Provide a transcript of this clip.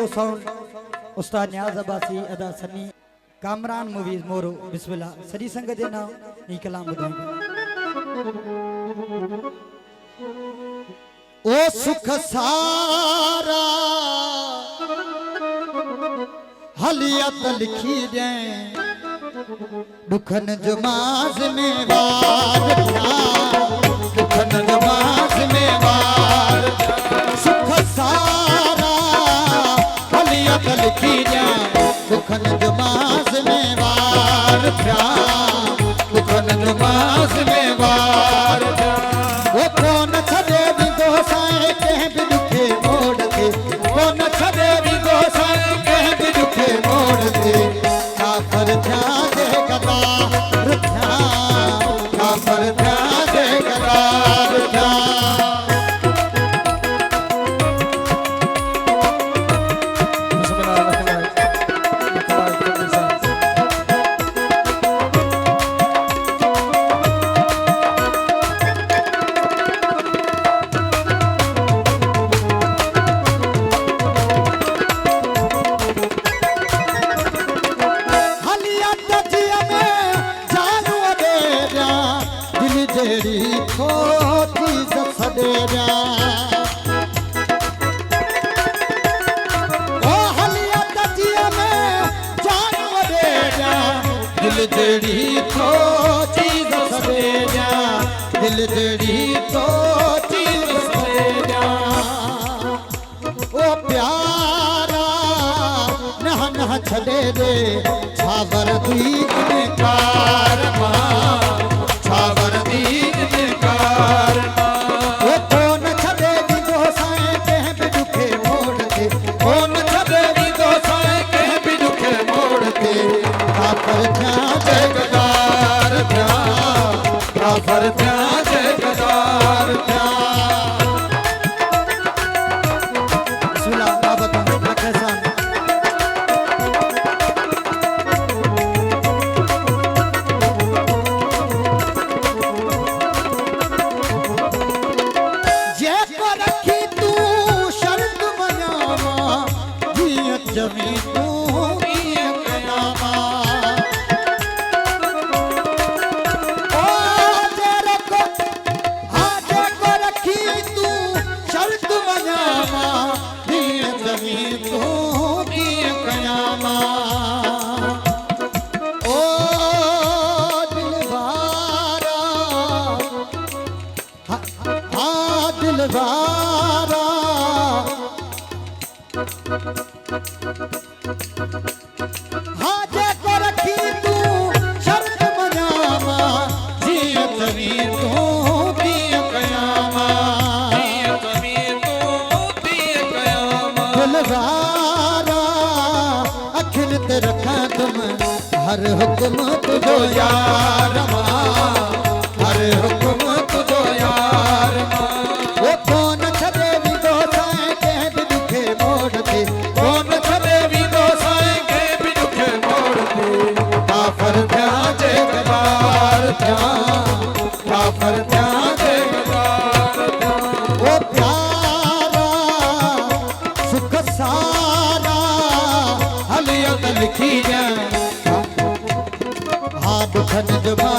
को साउंड उस्ताद न्याज अब्बासी अदा सनी कामरान मूवीज मोरो बिस्मिल्लाह सरी संगत दे नाम ई कलाम बुधाएंगे। ओ सुख सारा हलियत लिखी दे दुखन जमाज में वार दुखन जमाज में वार सुख सारा हलियत लिखी दे दुखन जमाज में वार दुखन जमाज में वार वो कौन छदे भी गोसाए कह भी दुखे मोड़ के कौन छदे भी गोसाए कह भी दुखे मोड़ के काफर ध्यान दे कतार काफर ध्यान दे कतार तेरी खोटी सदेरा ओ हलिया तजिया में जान वडेरा दिल तेरी खोटी सदेरा दिल तेरी खोटी सदेरा ओ प्यारा नह नह छदे दे छावर दी इनकार छावर दी इनकार वो कौन छदे दी गोसाए कह भी दुखे मोड़ के कौन छदे दी गोसाए कह भी दुखे मोड़ के काफर ध्यान जगदार काफर ध्यान जगदार सुला बाबत कैसा जमी तू कयामा ओ तेरे को हाथे को रखी तू शर्त बजामा जमी तू कयामा ओ दिलवारा हाँ दिलवारा हाथे को रखी तू शर्त बजामा जियत में तू भी कयामा जियत में तू भी कयामा दिलवारा अखिल ते रखा तुम हर हुक्म तुझो यार हर हुक्म तुझो यार वो कौन छदे भी गोसाए कह भी दुखे मोड़ के कौन छदे भी गोसाए कह भी दुखे मोड़ के काफर ध्यान जगदार काफर ध्यान जगदार वो प्यारा सुख सारा हलियत लिखी जाए हाँ दुखन जमा